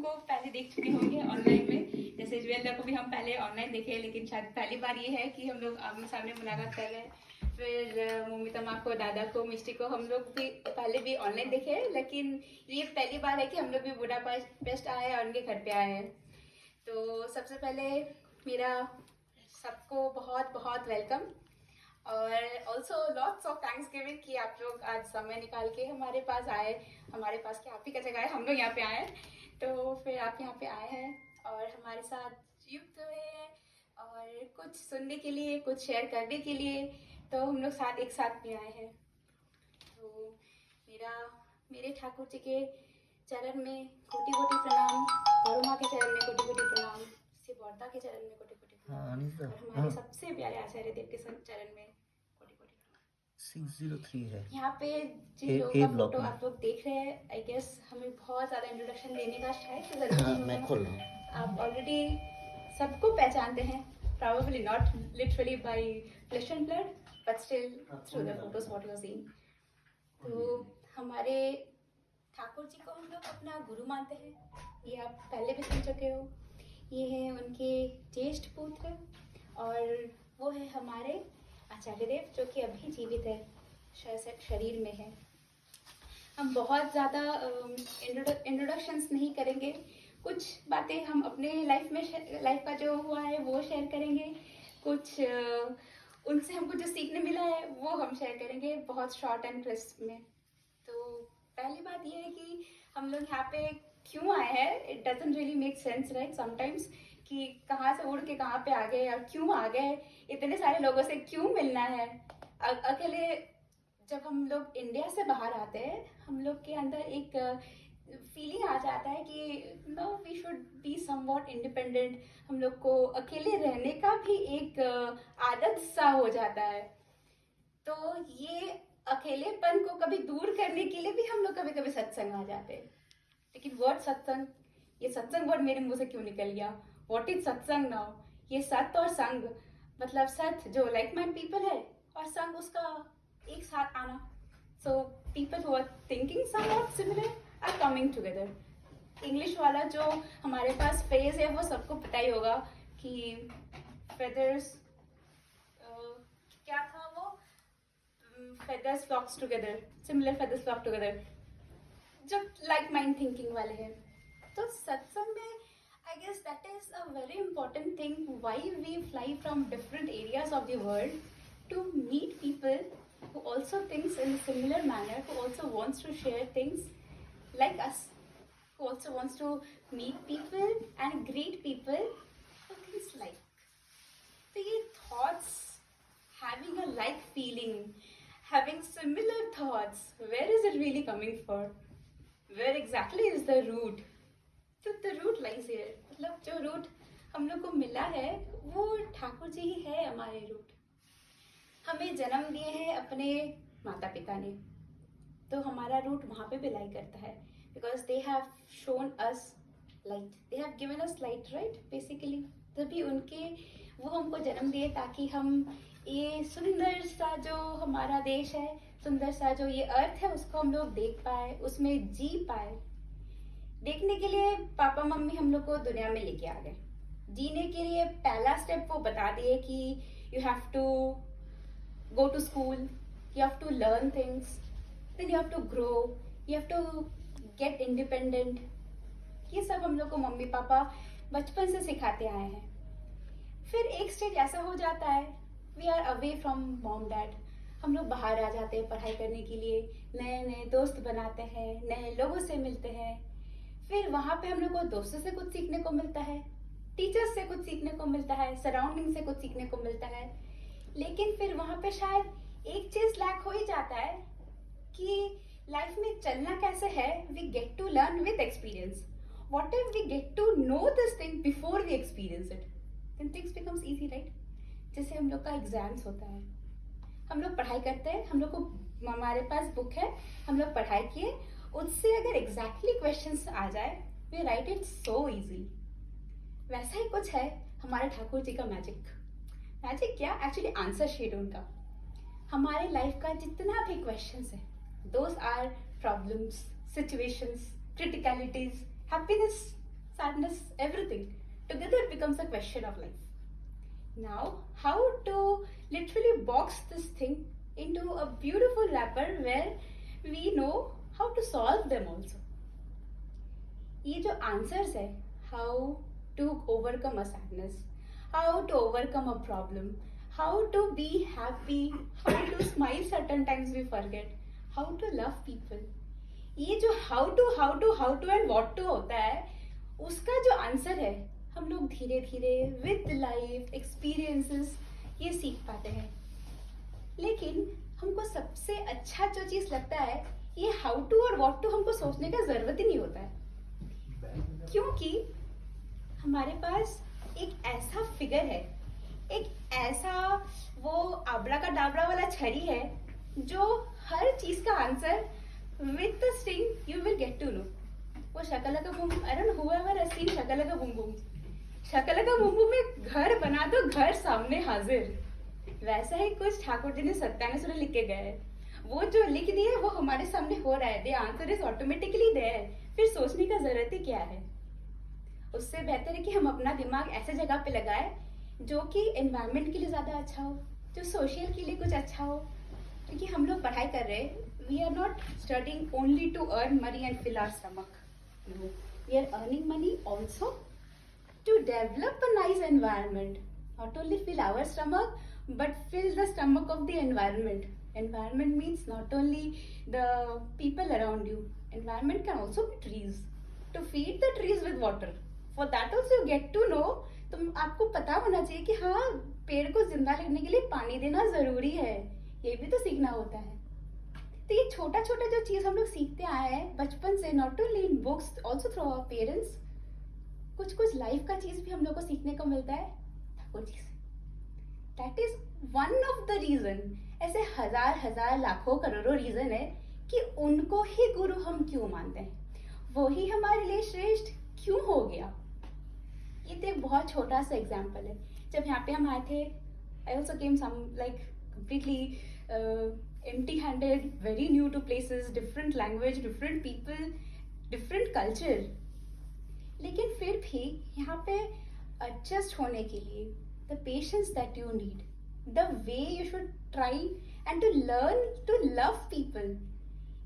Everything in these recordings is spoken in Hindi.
उनको पहले देख चुके होंगे ऑनलाइन में, जैसे ज्वेलर को भी हम पहले ऑनलाइन देखे, लेकिन शायद पहली बार ये है कि हम लोग आमने सामने मुलाकात कर रहे हैं। फिर मोमिता माँ को, दादा को, मिष्टी को हम लोग भी पहले भी ऑनलाइन देखे हैं, लेकिन ये पहली बार है कि हम लोग भी बुडापेस्ट आए हैं और उनके घर पे आए हैं। तो सबसे पहले मेरा सबको बहुत बहुत वेलकम, और also lots of thanks giving कि आप लोग आज समय निकाल के हमारे पास आए। हमारे पास क्या, आप ही का जगह है, हम लोग यहाँ पे आए हैं, तो फिर आप यहाँ पे आए हैं और हमारे साथ युक्त हुए हैं, और कुछ सुनने के लिए, कुछ शेयर करने के लिए, तो हम लोग साथ एक साथ भी आए हैं। तो मेरे ठाकुर जी के चरण में कोटि कोटि प्रणाम, गौरव माँ के चरण में कोटि कोटि प्रणाम, शिव वार्ता के चरण में कोटि कोटि प्रणाम, और हमारे सबसे प्यारे आचार्य देव के चरण में कोटि कोटि प्रणाम। 603 है यहाँ पे जिन लोगों का फोटो आप लोग देख रहे हैं, आई गेस हमें बहुत ज़्यादा इंट्रोडक्शन देने का शायद जरूरत मैं खोल रहा हूँ। आप ऑलरेडी सबको पहचानते हैं, probably not literally by flesh and blood, but still through the photos what you are seeing. तो हमारे ठाकुर जी को हम लोग अपना गुरु मानते हैं, ये आप पहले भी सुन चुके हो। ये है उनके ज्येष्ठ पुत्र, और वो है हमारे आचार्य देव, जो कि अभी जीवित है, शरीर में है। हम बहुत ज़्यादा इंट्रोडक्शंस नहीं करेंगे, कुछ बातें हम अपने लाइफ का जो हुआ है वो शेयर करेंगे, कुछ उनसे हमको जो सीखने मिला है वो हम शेयर करेंगे बहुत शॉर्ट एंड क्रिस्प में। तो पहली बात ये है कि हम लोग यहाँ पे क्यों आए हैं, it doesn't really make sense right sometimes, कि कहाँ से उड़ के कहाँ पे आ गए और क्यों आ गए, इतने सारे लोगों से क्यों मिलना है। अकेले जब हम लोग इंडिया से बाहर आते हैं, हम लोग के अंदर एक फीलिंग आ जाता है कि no we should be somewhat independent, हम लोग को अकेले रहने का भी एक आदत सा हो जाता है। तो ये अकेलेपन को कभी दूर करने के लिए भी हम लोग कभी कभी सत्संग आ जाते हैं। लेकिन वर्ड सत्संग, ये सत्संग वर्ड मेरे मुंह से क्यों निकल गया? व्हाट इज सत्संग नाउ? ये सत और संग, मतलब सत जो लाइक माइंड पीपल है, और संग उसका एक साथ आना। So people who are thinking somewhat similar are coming together. English वाला जो हमारे पास फ्रेज है वो सबको पता ही होगा कि फेदर्स, क्या था वो, feathers flocks together, similar feathers flock together, जो लाइक माइंड थिंकिंग वाले हैं। तो सत्संग में I guess that is a very important thing, why we fly from different areas of the world to meet people who also thinks in a similar manner, who also wants to share things like us, who also wants to meet people and greet people who thinks like. So ये thoughts, having a like feeling, having similar thoughts, where is it really coming from? Where exactly is the root? तो the root lies here, मतलब जो रूट हम लोग को मिला है वो ठाकुर जी ही है हमारे रूट। हमें जन्म दिए हैं अपने माता पिता ने, तो हमारा रूट वहाँ पे भी लाई करता है, because they have shown us light, they have given us light right basically. तभी वो हमको जन्म दिए ताकि हम ये सुंदर सा जो हमारा देश है, सुंदर सा जो ये अर्थ है, उसको हम लोग देख पाए, उसमें जी पाए। देखने के लिए पापा मम्मी हम लोग को दुनिया में लेके आ गए, जीने के लिए पहला स्टेप वो बता दिए कि you have to go to school, you have to learn things, then you have to grow, you have to get independent. ये सब हम लोग को मम्मी पापा बचपन से सिखाते आए हैं। फिर एक स्टेज ऐसा हो जाता है, we are away from mom dad, हम लोग बाहर आ जाते हैं पढ़ाई करने के लिए, नए नए दोस्त बनाते हैं, नए लोगों से मिलते हैं। फिर वहाँ पे हम लोग को दोस्तों से कुछ सीखने को मिलता है, टीचर्स से कुछ सीखने को मिलता है, सराउंडिंग से कुछ सीखने को मिलता है। लेकिन फिर वहाँ पे शायद एक चीज लैक हो ही जाता है कि लाइफ में चलना कैसे है, we get to learn with experience. What if we get to know this thing before we experience it, then things becomes easy right. जैसे हम लोग का एग्जाम्स होता है, हम लोग पढ़ाई करते हैं, हम लोग को हमारे पास बुक है, हम लोग पढ़ाई किए, उससे अगर एग्जैक्टली क्वेश्चंस आ जाए, we write it so easy. वैसा ही कुछ है हमारे ठाकुर जी का मैजिक। मैजिक क्या, एक्चुअली आंसर शीट उनका। हमारे लाइफ का जितना भी क्वेश्चंस है, those are problems, situations, criticalities, happiness, sadness, everything. Together it becomes a question of life. Now, how to literally box this thing into a beautiful wrapper where we know how to solve them also. ये जो आंसर्स है, how to overcome a sadness, how to overcome a problem, how to be happy, how to smile certain times we forget, how to love people, ये जो how to and what to होता है, उसका जो आंसर है हम लोग धीरे धीरे विद लाइफ एक्सपीरियंसेस ये सीख पाते हैं. लेकिन हमको सबसे अच्छा जो चीज लगता है, ये हाउ टू और व्हाट टू हमको सोचने का जरूरत ही नहीं होता है, क्योंकि हमारे पास एक ऐसा फिगर है, एक ऐसा वो आबड़ा का डाबड़ा वाला छड़ी है जो हर चीज का answer with the sting you will get to know. वो Shakalaka boom boom, I don't know whoever has seen Shakalaka boom boom. Shakalaka boom boom में घर बना दो, घर सामने हाजिर. वैसा ही कुछ ठाकुर जी ने सत्यानुसुर लिख के गए हैं. वो जो लिख दिए वो हमारे सामने हो रहा है. The answer is automatically there. फिर सोचने का जरूरत ही क्या है. उससे बेहतर है कि हम अपना दिमाग ऐसे जगह पे लगाए जो कि एनवायरनमेंट के लिए ज्यादा अच्छा हो, जो सोशल के लिए कुछ अच्छा हो. क्योंकि हम लोग पढ़ाई कर रहे हैं, we are not studying only to earn money and fill our stomach. We are earning money also to develop a nice environment. Not only fill our stomach, but fill the stomach of the environment. Environment means not only the people around you. Environment can also be trees. To feed the trees with water. For that also you get to know. तुम आपको पता होना चाहिए कि हाँ, पेड़ को जिंदा रखने के लिए पानी देना जरूरी है. ये भी तो सीखना होता है. तो ये छोटा छोटा जो चीज हम लोग सीखते आए हैं बचपन से, not only in books, also through our parents. कुछ कुछ लाइफ का चीज भी हम लोग को सीखने को मिलता है ठाकुर जी से. That is one of the reason. ऐसे हजार हजार लाखों करोड़ों रीजन है कि उनको ही गुरु हम क्यों मानते हैं, वो ही हमारे लिए श्रेष्ठ क्यों हो गया. ये तो एक बहुत छोटा सा एग्जाम्पल है. जब यहाँ पे हम आए थे, I also came some like completely empty handed, very new to places, different language, different people, different culture. लेकिन फिर भी यहाँ पे adjust होने के लिए the patience that you need, the way you should try and to learn to love people,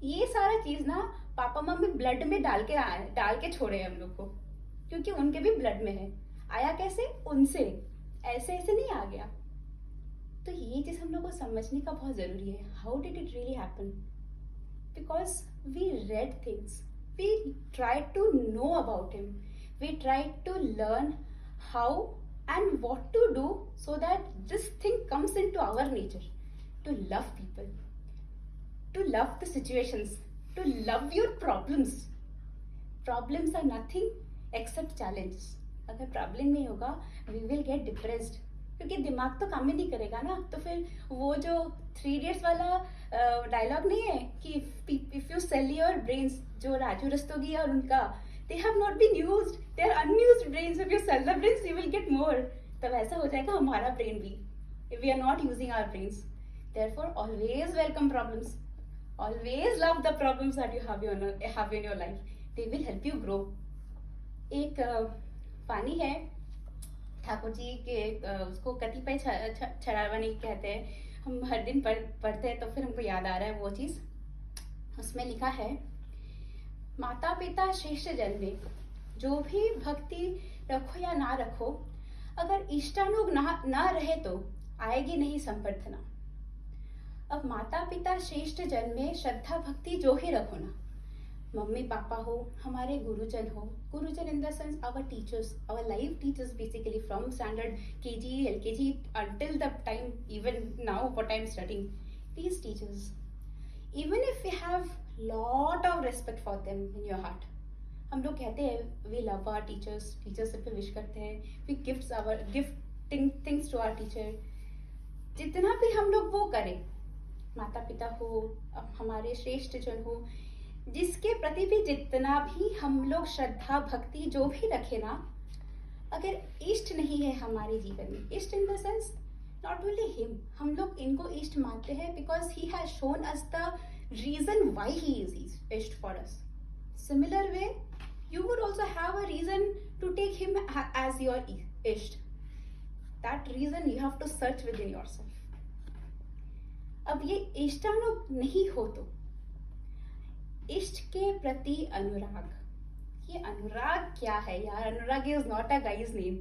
ये सारा चीज ना पापा मम्मी ब्लड में डाल के छोड़े हम लोग को, क्योंकि उनके भी ब्लड में है. आया कैसे? उनसे. ऐसे ऐसे नहीं आ गया. तो ये चीज हम लोग को समझने का बहुत जरूरी है. How did it really happen? Because we read things, we try to know about him, we try to learn how and what to do so that this thing comes into our nature, to love people, to love the situations, to love your problems. Problems are nothing except challenges. अगर प्रॉब्लम नहीं होगा we will get depressed, क्योंकि दिमाग तो काम ही नहीं करेगा ना. तो फिर वो जो 3 Idiots वाला डायलॉग नहीं है कि if you sell your brains, जो राजू रस्तोगी और उनका, they have not been used, they are unused brains. If you sell the brains you will get more. तब ऐसा हो जाएगा हमारा ब्रेन भी, if we are not using our brains. Therefore always welcome problems, always love the problems that you have in your life. They will help you grow. एक पानी है ठाकुर जी के, उसको कतिपय छड़ावनी कहते हैं. हम हर दिन पढ़ते हैं तो फिर हमको याद आ रहा है वो चीज. उसमें लिखा है, माता पिता श्रेष्ठ जन में जो भी भक्ति रखो या ना रखो, अगर इष्टानुग ना रहे तो आएगी नहीं संवर्धना. अब माता पिता श्रेष्ठ जन में श्रद्धा भक्ति जो ही रखो ना, मम्मी पापा हो, हमारे गुरुजन हो, गुरुजन in the sense our teachers, our life teachers basically from standard KG LKG until the time even now what I am studying, these teachers, even if we have lot of respect for them in your heart, हम लोग कहते हैं we love our teachers, teachers पे विश करते हैं, we gifting things to our teacher. जितना भी हम लोग वो करें, माता पिता हो, हमारे श्रेष्ठ जन हो, जिसके प्रति भी जितना भी हम लोग श्रद्धा भक्ति जो भी रखे ना, अगर इष्ट नहीं है हमारे जीवन में, इष्ट इन the sense not only him, हम लोग इनको इष्ट मानते हैं because he has shown us the reason why he is ishta for us. Similar way, you would also have a reason as your Isht. That reason you have to search within yourself. अब ये इष्टानु नहीं हो तो इष्ट के प्रति अनुराग, ये अनुराग क्या है यार? Anurag is not a guy's name,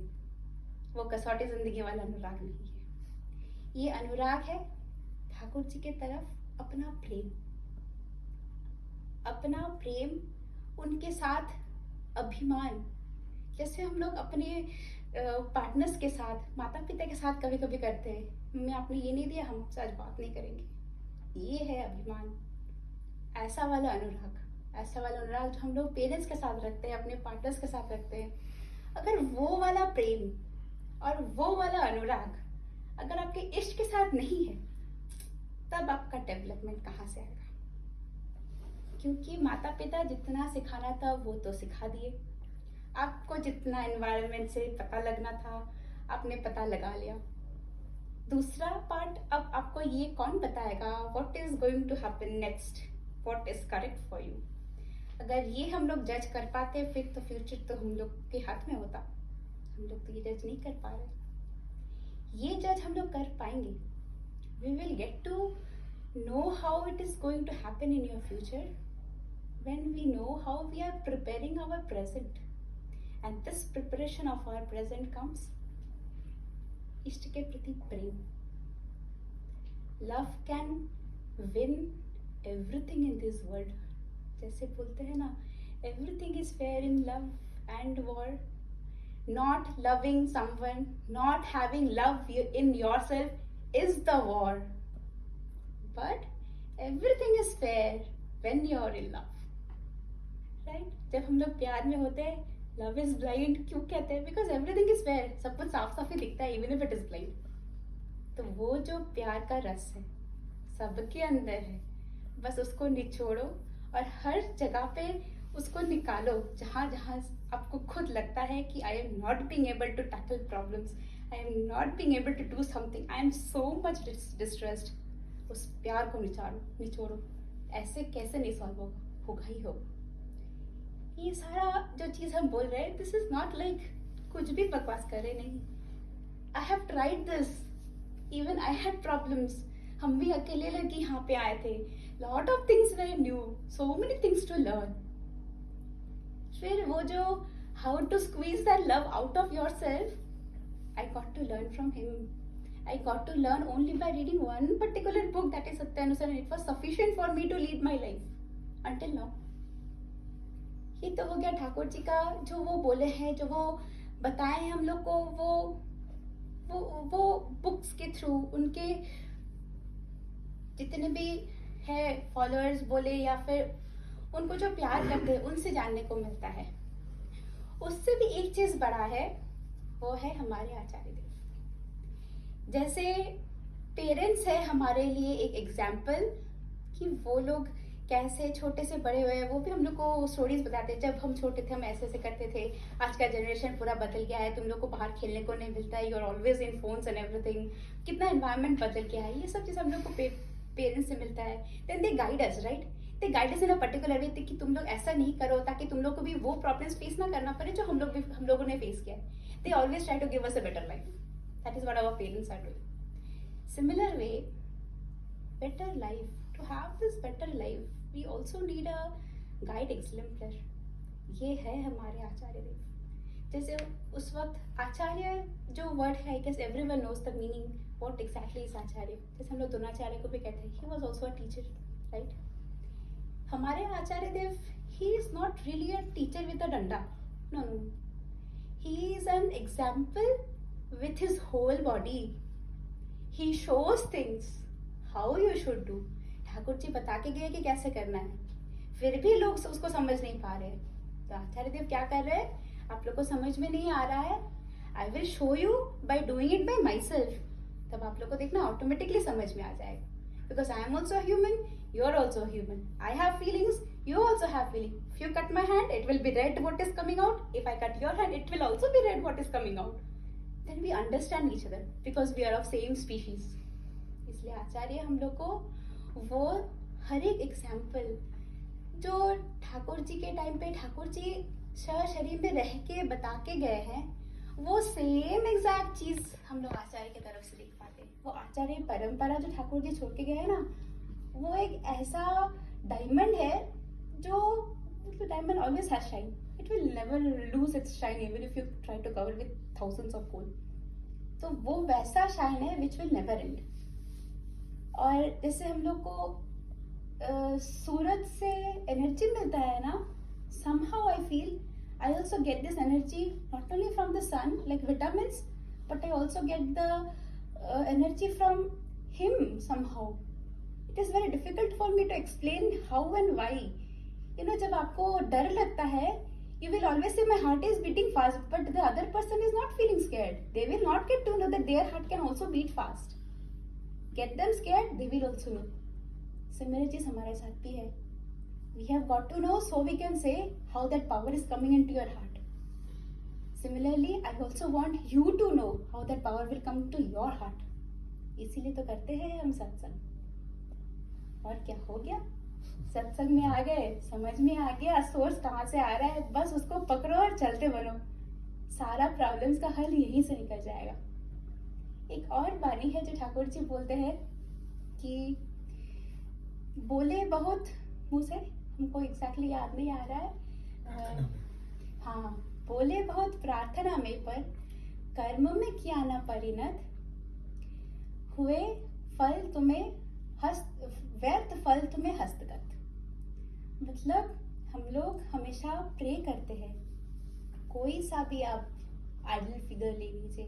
वो कसौटी जिंदगी वाला अनुराग नहीं है। ये अनुराग है ठाकुर जी के तरफ अपना प्रेम, अपना प्रेम, उनके साथ अभिमान। जैसे हम लोग अपने पार्टनर्स के साथ, माता पिता के साथ कभी कभी करते हैं, मम्मी आपने ये नहीं दिया, हम आपसे आज बात नहीं करेंगे। ये है अभिमान। ऐसा वाला अनुराग, ऐसा वाला अनुराग जो हम लोग पेरेंट्स के साथ रखते हैं, अपने पार्टनर्स के साथ रखते हैं, अगर वो वाला प्रेम और वो वाला अनुराग अगर आपके इष्ट के साथ नहीं है, तब आपका डेवलपमेंट कहाँ से आएगा? क्योंकि माता पिता जितना सिखाना था वो तो सिखा दिए, आपको जितना एनवायरनमेंट से पता लगना था आपने पता लगा लिया। दूसरा पार्ट, अब आपको ये कौन बताएगा what is going to happen next, what is correct for you? अगर ये हम लोग जज कर पाते फिर तो फ्यूचर तो हम लोग के हाथ में होता। हम लोग तो ये जज नहीं कर पा रहे। ये जज हम लोग कर पाएंगे। We will get to know how it is going to happen in your future when we know how we are preparing our present, and this preparation of our present comes इष्ट के प्रति प्रेम। love can win everything in this world, जैसे बोलते हैं ना, everything is fair in love and war. Not loving someone, not having love in yourself is the war. But everything is fair when you're in love, right? जब हम लोग प्यार में होते हैं, love is blind क्यों कहते हैं? Because everything is fair, सब कुछ साफ साफ ही दिखता है even if it is blind. तो वो जो प्यार का रस है सबके अंदर है, बस उसको निचोड़ो और हर जगह पे उसको निकालो जहाँ जहाँ आपको खुद लगता है कि I am not being able to tackle problems, I am not being able to do something, I am so much distressed. उस प्यार को निचोड़ो। ऐसे कैसे नहीं सॉल्व होगा? होगा ही होगा। ये सारा जो चीज हम बोल रहे हैं, दिस इज नॉट लाइक कुछ भी बकवास कर रहे नहीं। I have tried this, even I had problems. हम भी अकेले लड़की यहाँ पे आए थे, lot of things were new, so many things to learn. फिर वो जो how to squeeze that love out of your self, I got to learn from him. I got to learn only by reading one particular book, that is Satyanusan, and it was sufficient for me to lead my life until now. ये तो हो गया ठाकुर जी का, जो वो बोले हैं, जो वो बताए हैं हम लोग को, वो बुक्स के थ्रू, उनके जितने भी है फॉलोअर्स बोले या फिर उनको जो प्यार करते हैं उनसे जानने को मिलता है। उससे भी एक चीज बड़ा है, वो है हमारे आचार्य देव। जैसे पेरेंट्स है हमारे लिए एक एग्जाम्पल कि वो लोग कैसे छोटे से बड़े हुए हैं। वो भी हम लोग को स्टोरीज बताते हैं, जब हम छोटे थे हम ऐसे ऐसे करते थे, आज का जनरेशन पूरा बदल गया है, तुम लोग को बाहर खेलने को नहीं मिलता है, you are always in phones and everything, कितना एनवायरनमेंट बदल गया है। ये सब चीज़ हम लोग को पेरेंट्स से मिलता है। Then they guide us, right? They guide us in a particular way कि तुम लोग ऐसा नहीं करो, ताकि तुम लोग को भी वो प्रॉब्लम्स फेस ना करना पड़े जो हम लोगों ने फेस किया है। They always try to give us a better life. That is what our parents are doing. Similar way, better life. To have this better life, we also need a guide exemplar. ये है हमारे आचार्य देव। जैसे उस वक्त आचार्य जो वर्ड है, I guess everyone knows the meaning. What exactly is आचार्य? जैसे हम लोग द्रोणाचार्य को भी कहते हैं, he was also a teacher, right? हमारे आचार्य देव, he is not really a teacher with a डंडा. No. He is an example with his whole body. He shows things how you should do. Thakur ji बता के गए कि कैसे करना है, फिर भी लोग उसको समझ नहीं पा रहे। तो आचार्य देव क्या कर रहे हैं? आप लोग को समझ में नहीं आ रहा है, I will show you by doing it by my self. तब आप लोग को देखना ऑटोमेटिकली समझ में आ जाएगा, because I am also human, you are also human, I have feelings, you also have feeling. If you cut my hand, it will be red what is coming out. If I cut your hand, it will also be red what is coming out. Then we understand each other because we are of same species. इसलिए आचार्य हम लोग को वो हर एक एग्जाम्पल जो ठाकुर जी के टाइम पे ठाकुर जी शरीर में रह के बता के गए हैं, वो सेम एग्जैक्ट चीज हम लोग आचार्य की तरफ से देख पाते हैं। वो आचार्य परंपरा जो ठाकुर जी छोड़ के गए हैं ना, वो एक ऐसा डायमंड है जो diamond always has shine, it will never lose its shine even if you try to cover with thousands of gold. तो वो वैसा शाइन है विच विल नेवर एंड। और जैसे हम लोग को सूरज से एनर्जी मिलता है ना, somehow I feel I also get this energy not only from the sun like vitamins, but I also get the energy from him somehow. It is very difficult for me to explain how and why. You know, जब आपको डर लगता है, you will always say my heart is beating fast, but the other person is not feeling scared. They will not get to know that their heart can also beat fast. Get them scared, they will also know. Similar चीज हमारे साथ भी है। We have got to know so we can say how that power is coming into your heart. Similarly, I also want you to know how that power will come to your heart. इसीलिए तो करते हैं हम सत्संग। और क्या हो गया, सत्संग में आ गए, समझ में आ गया सोर्स कहाँ से आ रहा है, बस उसको पकड़ो और चलते बनो, सारा प्रॉब्लम्स का हल यहीं से निकल जाएगा। एक और बानी है जो ठाकुर जी बोलते हैं कि बोले बहुत मुँह से, हमको एग्जैक्टली याद नहीं आ रहा है, हाँ, बोले बहुत प्रार्थना में पर कर्म में किया ना परिणत, हुए फल तुम्हें व्यर्थ फल तुम्हें हस्तगत। मतलब हम लोग हमेशा प्रे करते हैं, कोई सा भी आप आइडल फिगर ले लीजिए,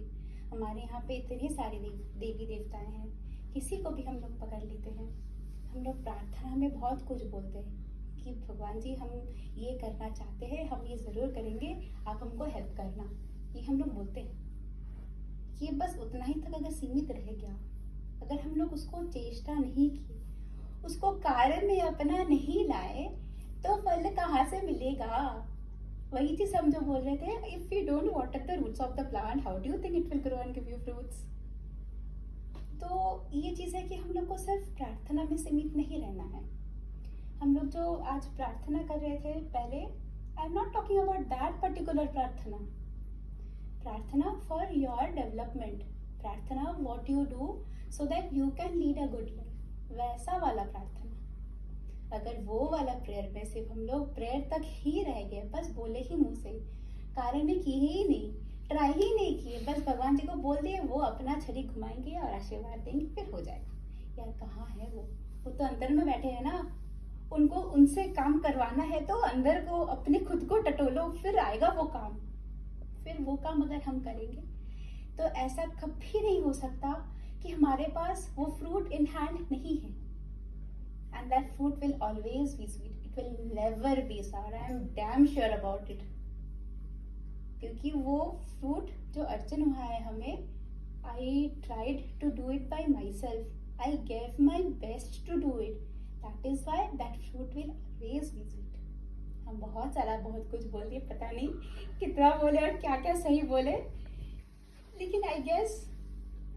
हमारे यहाँ पे इतने सारे देवी देवताएं हैं, किसी को भी हम लोग पकड़ लेते हैं, हम लोग प्रार्थना में बहुत कुछ बोलते हैं कि भगवान जी हम ये करना चाहते हैं, हम ये ज़रूर करेंगे, आप हमको हेल्प करना, ये हम लोग बोलते हैं। ये बस उतना ही तक अगर सीमित रह गया, अगर हम लोग उसको चेष्टा नहीं की, उसको कार्य में अपना नहीं लाए, तो फल कहाँ से मिलेगा? वही चीज हम जो बोल रहे थे, if you don't water the roots of the plant, how do you think it will grow and give you fruits? तो ये चीज है कि हम लोग को सिर्फ प्रार्थना में सीमित नहीं रहना है। हम लोग जो आज प्रार्थना कर रहे थे पहले, I am not talking about that particular प्रार्थना, प्रार्थना फॉर योर डेवलपमेंट, प्रार्थना what you do so that you can lead a good life, वैसा वाला प्रार्थना। अगर वो वाला प्रेयर में सिर्फ हम लोग प्रेयर तक ही रह गए, बस बोले ही मुंह से, कार्य में किए ही नहीं, ट्राई ही नहीं किए, बस भगवान जी को बोल दिए, वो अपना छड़ी घुमाएंगे और आशीर्वाद देंगे, फिर हो जाएगा। यार कहाँ है वो तो अंदर में बैठे हैं ना, उनको उनसे काम करवाना है तो अंदर को अपने खुद को टटोलो, फिर आएगा वो काम। फिर वो काम अगर हम करेंगे तो ऐसा कभी नहीं हो सकता कि हमारे पास वो फ्रूट इन हैंड नहीं है, and that fruit will always be sweet, it will never be sour, I am damn sure about it। क्योंकि वो फ्रूट जो अर्चन हुआ है हमें, I tried to do it by myself, I gave my best to do it, that is why that fruit will always be sweet। हम बहुत सारा बहुत कुछ बोल दिए, पता नहीं कितना बोले और क्या क्या सही बोले, लेकिन I guess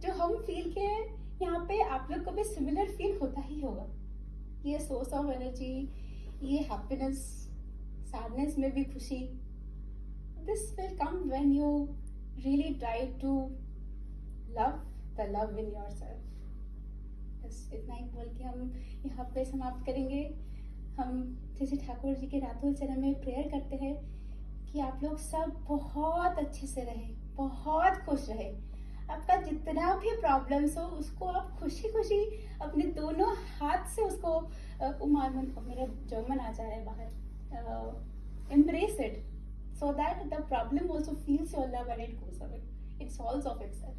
जो हम फील किए यहाँ पे आप लोग को भी सिमिलर फील होता ही होगा। ये सोर्स ऑफ एनर्जी, ये हैप्पीनेस, सैडनेस में भी खुशी, this will come when you really try to love the love in yourself. बस इतना ही बोल के हम यहाँ पे समाप्त करेंगे। हम जैसे ठाकुर जी के रातों चरण में प्रेयर करते हैं कि आप लोग सब बहुत अच्छे से रहे, बहुत खुश रहे, आपका जितना भी प्रॉब्लम्स हो उसको आप खुशी खुशी अपने दोनों हाथ से उसको मेरा जर्मन आ जा रहा है बाहर, embrace it so that the problem also feels your love and it goes away, it solves of itself।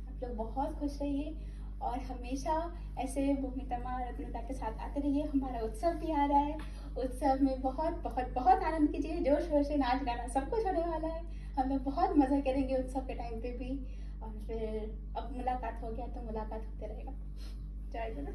आप लोग बहुत खुश रहिए और हमेशा ऐसे भूमितमा रत्नता के साथ आते रहिए। हमारा उत्सव भी आ रहा है, उत्सव में बहुत बहुत बहुत आनंद कीजिए, जोर शोर से नाच गाना सब कुछ होने वाला है, हम लोग बहुत मजा करेंगे उत्सव के टाइम पे भी। और फिर अब मुलाकात हो गया तो मुलाकात होते रहेगा। जय गुरु।